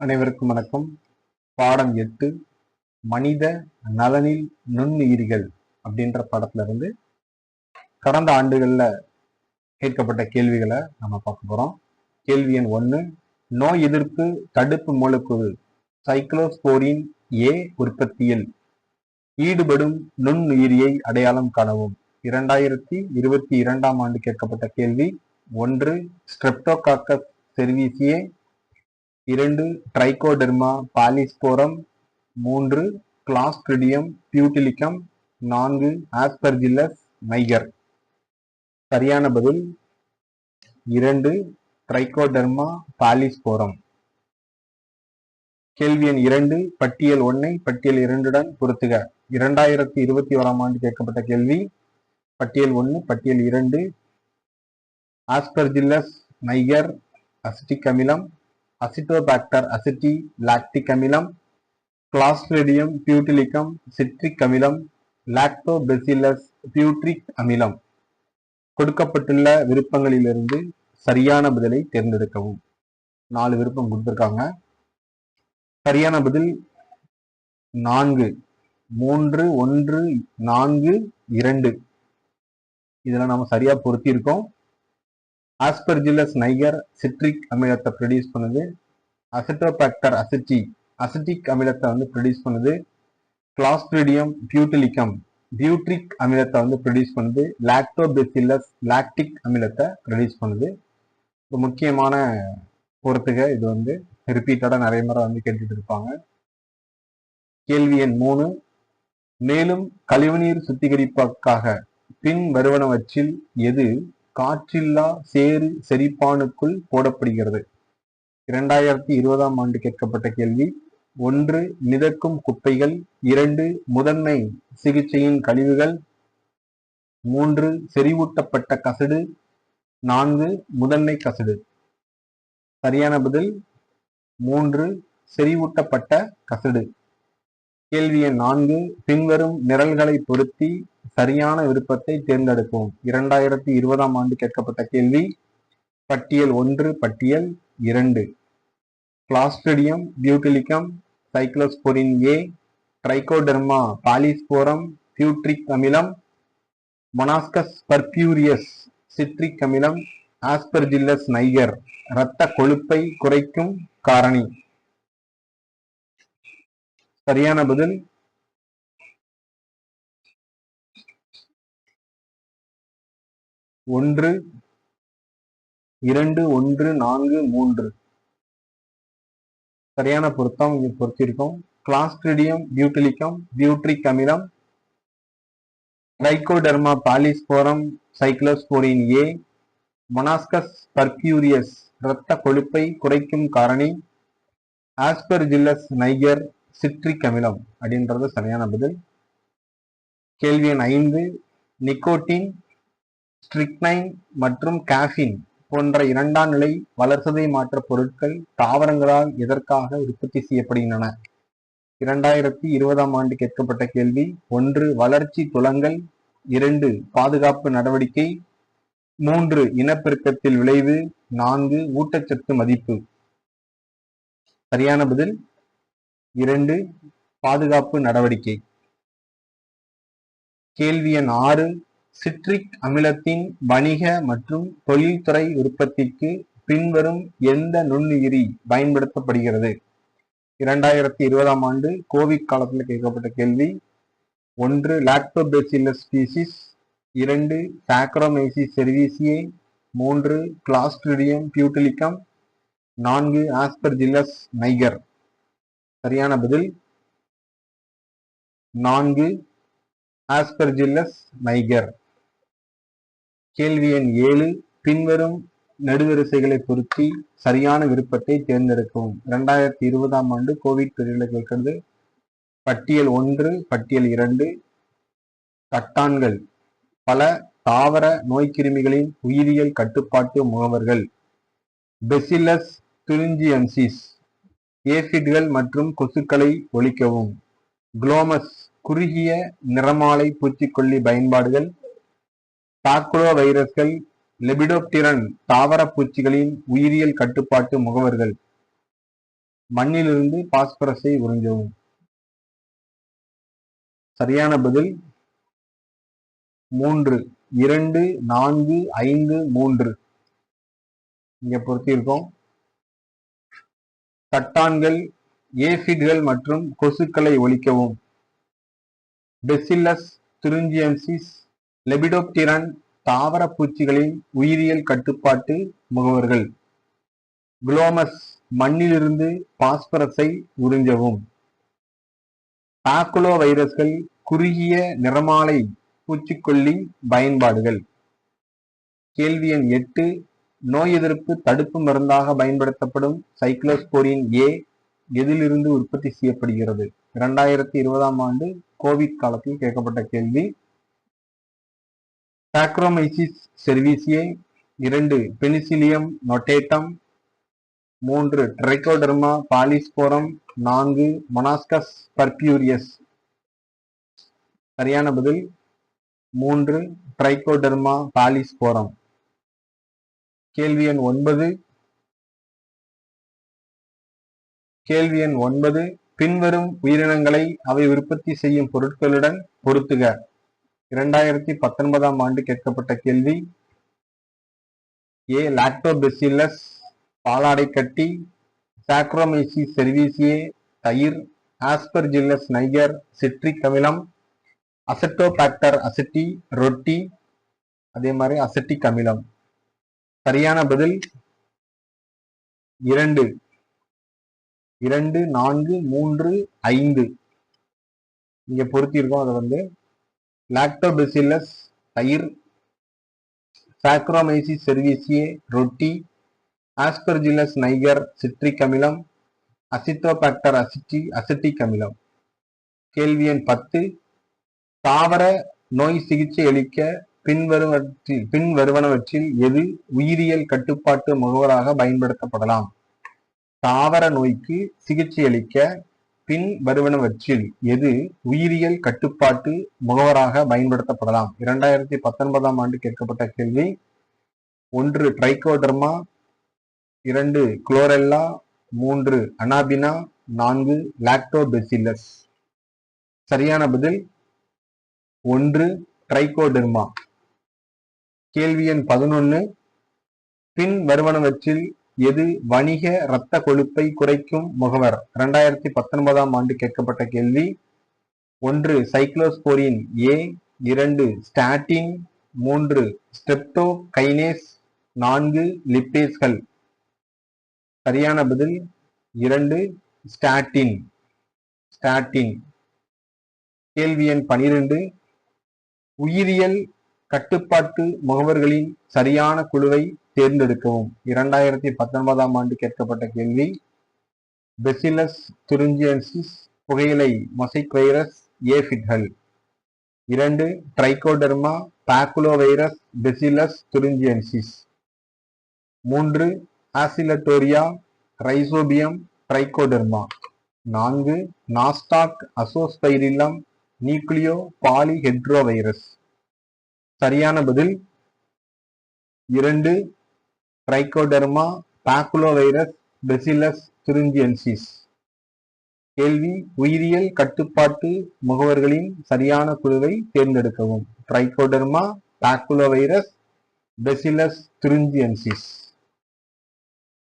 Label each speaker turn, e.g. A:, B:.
A: அனைவருக்கும் வணக்கம். பாடம் 8 மனித நலனில் நுண்ணுயிரிகள் அப்படின்ற படத்துல இருந்து கடந்த ஆண்டுகள்ல கேட்கப்பட்ட கேள்விகளை நம்ம பார்க்க போறோம். கேள்வி எண் 1, நோய் எதிர்ப்பு தடுப்பு மூலக்கூறு சைக்ளோஸ்போரின் ஏ உற்பத்தியில் ஈடுபடும் நுண்ணுயிரியை அடையாளம் காணவும். 2022ஆம் ஆண்டு கேட்கப்பட்ட கேள்வி. 1 ஸ்ட்ரெப்டோகாக்கஸ் செர்வீசியே, 2 ட்ரைகோடெர்மா பாலிஸ்போரம், 3 கிளாஸ்ட்ரிடியம் பியூட்டிலிக்கம், 4 ஆஸ்பெர்ஜில்லஸ் நைகர். சரியான பதில் 2 ட்ரைகோடெர்மா பாலிஸ்போரம். கேள்வி எண் 2, பட்டியல் 1 பட்டியல் 2 பொருத்துக. 2021ஆம் ஆண்டு கேட்கப்பட்ட கேள்வி. பட்டியல் 1 பட்டியல் 2 ஆஸ்பெர்ஜில்லஸ் நைகர் அசிட்டிக் அமிலம், அசிட்டோபாக்டர் அசிட்டி லாக்டிக் அமிலம், கிளாஸ்ட்ரிடியம் பியூட்டிலிக்கம் சிட்ரிக் அமிலம், லாக்டோபெசில்லஸ் பியூட்ரிக் அமிலம். கொடுக்கப்பட்டுள்ள விருப்பங்களிலிருந்து சரியான பதிலை தேர்ந்தெடுக்கவும். 4 விருப்பம் கொடுத்திருக்காங்க. சரியான பதில் 4, 3, 1, 4, 2. இதுல நாம சரியா பொருத்தி இருக்கோம். ஆஸ்பெர்ஜில்லஸ் நைகர் சிட்ரிக் அமிலத்தை ப்ரொடியூஸ் பண்ணுது. அசிட்டோபாக்டர் அசிட்டிக் அமிலத்தை ப்ரொடியூஸ் பண்ணுது. கிளாஸ்ட்ரிடியம் பியூட்டிலிக்கம் பியூட்ரிக் அமிலத்தை ப்ரொடியூஸ் பண்ணுது. லாக்டோபெசில்லஸ் லாக்டிக் அமிலத்தை ப்ரொடியூஸ் பண்ணுது. முக்கியமான பொறுத்துக. இது ரிப்பீட்டடா நிறைய முறை கேட்டுட்டு இருப்பாங்க. கேள்வி எண் 3, மேலும் கழிவுநீர் சுத்திகரிப்புக்காக பின் வருவனவற்றில் எது காற்றில்லா சேறு செரிப்பானுக்குள் போடப்படுகிறது? 2020ஆம் ஆண்டு கேட்கப்பட்ட கேள்வி. 1 மிதக்கும் குப்பைகள், 2 முதன்மை சிகிச்சையின் கழிவுகள், 3 செறிவூட்டப்பட்ட கசடு, 4 முதன்மை கசடு. சரியான பதில் 3 செறிவூட்டப்பட்ட கசடு. கேள்வி எண் 4, பின்வரும் நிரல்களை பொருத்தி சரியான விருப்பத்தை தேர்ந்தெடுக்கவும். 2020ஆம் ஆண்டு கேட்கப்பட்ட கேள்வி. பட்டியல் 1 பட்டியல் 2 Clostridium பியூட்டிலிக்கம் cyclosporin A, Trichoderma polysporum butyric அமிலம், மொனாஸ்கஸ் பர்பியூரியஸ் சிட்ரிக் அமிலம், ஆஸ்பெர்ஜில்லஸ் நைகர் இரத்த கொழுப்பை குறைக்கும் காரணி. சரியான பதில் 1, 2, 1, 4, 3. சரியான பொருத்தம் இங்க பொருத்திருக்கோம். கிளாஸ்ட்ரிடியம் பியூட்டிலிக்கம் பியூட்ரிக் அமிலம், ட்ரைகோடெர்மா பாலிஸ்போரம் சைக்ளோஸ்போரின் ஏ, மொனாஸ்கஸ் பர்பியூரியஸ் இரத்த கொழுப்பை குறைக்கும் காரணி, ஆஸ்பெர்ஜில்லஸ் நைகர் சிட்ரிக் அமிலம் அப்படின்றது சரியான பதில். கேள்வி எண் 5, நிக்கோட்டின், ஸ்ட்ரிக்னைன் மற்றும் காஃபின் போன்ற 2ஆம் நிலை வளர்சிதை மாற்ற பொருட்கள் தாவரங்களால் எதற்காக உற்பத்தி செய்யப்படுகின்றன? 2020ஆம் ஆண்டு கேட்கப்பட்ட கேள்வி. 1 வளர்ச்சி துலங்கல், 2 பாதுகாப்பு நடவடிக்கை, 3 இனப்பெருக்கத்தில் விளைவு, 4 ஊட்டச்சத்து மதிப்பு. சரியான பதில் 2 பாதுகாப்பு நடவடிக்கை. கேள்வி எண் 6, சிட்ரிக் அமிலத்தின் வணிக மற்றும் தொழில்துறை உற்பத்திக்கு பின்வரும் எந்த நுண்ணுயிரி பயன்படுத்தப்படுகிறது? 2020ஆம் ஆண்டு கோவிட் காலத்தில் கேட்கப்பட்ட கேள்வி. 1 லாக்டோபெசில்லஸ் ஸ்பீசிஸ், 2 சாக்கரோமைசிஸ் செர்வீசியே, 3 கிளாஸ்ட்ரிடியம் பியூட்டிலிக்கம், 4 ஆஸ்பெர்ஜில்லஸ் நைகர். சரியான பதில் 4 ஆஸ்பெர்ஜில்லஸ் நைகர். கேள்வி எண் 7, பின்வரும் நெடுவரிசைகளை பொருத்தி சரியான விருப்பத்தை தேர்ந்தெடுக்கவும். 2020ஆம் ஆண்டு கோவிட் பீரியட்ல கேட்கிறது. பட்டியல் 1 பட்டியல் 2 தட்டான்கள் பல தாவர நோய்க்கிருமிகளின் உயிரியல் கட்டுப்பாட்டு முகவர்கள். பெசில்லஸ் துரிஞ்சியன்சிஸ் ஏஃபிட்கள் மற்றும் கொசுக்களை ஒழிக்கவும். குளோமஸ் குறுகிய நிறமாலை பூச்சிக்கொல்லி பயன்பாடுகள். பாக்குலோ வைரஸ்கள், லெபிடோப்டிரன் தாவர பூச்சிகளின் உயிரியல் கட்டுப்பாட்டு முகவர்கள். மண்ணிலிருந்து பாஸ்பரஸை உறிஞ்சவும். சரியான பதில் 3, 2, 4, 5, 3. இங்க பொருத்தியிருக்கோம். தட்டான்கள், ஏபிட்கள் மற்றும் கொசுக்களை ஒழிக்கவும். பெசில்லஸ் துரிஞ்சியன்சிஸ், லெபிடோப்டிரன் தாவர பூச்சிகளின் உயிரியல் கட்டுப்பாட்டு முகவர்கள். குளோமஸ் மண்ணிலிருந்து பாஸ்பரஸை உறிஞ்சவும். பாக்குலோ வைரஸ்கள் குறுகிய நிறமாலை பூச்சிக்கொல்லி பயன்பாடுகள். கேள்வி எண் 8. நோய் எதிர்ப்பு தடுப்பு மருந்தாக பயன்படுத்தப்படும் சைக்ளோஸ்போரின் ஏ எதிலிருந்து உற்பத்தி செய்யப்படுகிறது? 2020ஆம் ஆண்டு கோவிட் காலத்தில் கேட்கப்பட்ட கேள்வி. Saccharomyces cerevisiae, 2 Penicillium notatum, 3 Trichoderma polysporum, 4 Monascus purpureus. சரியான பதில் 3 ட்ரைகோடெர்மா பாலிஸ்போரம். கேள்வி எண் 9. கேள்வி எண் 9. பின்வரும் உயிரினங்களை அவை உற்பத்தி செய்யும் பொருட்களுடன் பொருத்துக. 2019ஆம் ஆண்டு கேட்கப்பட்ட கேள்வி. ஏ லாக்டோபெசில்லஸ் பாலாடை கட்டி, சாக்ரோமைசிஸ் செர்வீசியே தயிர், ஆஸ்பர்ஜில்லஸ் நைகர் சிட்ரிக் அமிலம், அசட்டோபாக்டர் அசிட்டி ரொட்டி, அதே மாதிரி அசிட்டிக் அமிலம். சரியான பதில் 2, 4, 3, 5. இங்க பொருத்தியிருக்கோம். அதை லாக்டோபெசில்லஸ் தயிர், சாக்ரோமைசிஸ் செர்வீசியே ரொட்டி, ஆஸ்பர்ஜில்லஸ் நைகர் சிட்ரிக் அமிலம், அசிட்டோபாக்டர் அசிட்டிக் அமிலம். கேள்வி எண் 10. தாவர நோய் சிகிச்சை அளிக்க பின்வருவனவற்றில் எது உயிரியல் கட்டுப்பாட்டு முகவராக பயன்படுத்தப்படலாம்? தாவர நோய்க்கு சிகிச்சை அளிக்க பின்வருவனவற்றில் எது உயிரியல் கட்டுப்பாட்டு முகவராக பயன்படுத்தப்படலாம்? 2019ஆம் ஆண்டு கேட்கப்பட்ட கேள்வி. 1 ட்ரைகோடெர்மா, 2 குளோரெல்லா, 3 அனாபினா, 4 லாக்டோபெசில்லஸ். சரியான பதில் 1 ட்ரைகோடெர்மா. கேள்வி எண் 11. பின் வருவனவற்றில் எது வணிக இரத்த கொழுப்பை குறைக்கும் முகவர்? 2019ஆம் ஆண்டு கேட்கப்பட்ட கேள்வி. 1 சைக்ளோஸ்போரின் ஏ, 2 ஸ்டாட்டின், 3 ஸ்ட்ரெப்டோகைனேஸ், 4 லிப்பேஸ்கள். சரியான பதில் 2 ஸ்டாட்டின். கேள்வி எண் 12. உயிரியல் கட்டுப்பாட்டு முகவர்களின் சரியான குழுவை தேர்ந்தெடுக்கவும். 2019ஆம் ஆண்டு கேட்கப்பட்ட கேள்வி. பெசில்லஸ் துரிஞ்சியன்சிஸ், புகையிலை மொசைக் வைரஸ், ஏபிட்கள். 2 Trichoderma baculovirus, Bacillus thuringiensis. 3 Oscillatoria, Rhizobium, Trichoderma. 4 Nostoc Azospirillum, nucleopolyhedrovirus. சரியான பதில் 2 ட்ரைகோடெர்மா பாக்குலோவைரஸ், பெசில்லஸ் துரிஞ்சியன்சிஸ். கேள்வி. உயிரியல் கட்டுப்பாட்டு முகவர்களின் சரியான குழுவை தேர்ந்தெடுக்கவும். Trichoderma, baculovirus, Bacillus thuringiensis.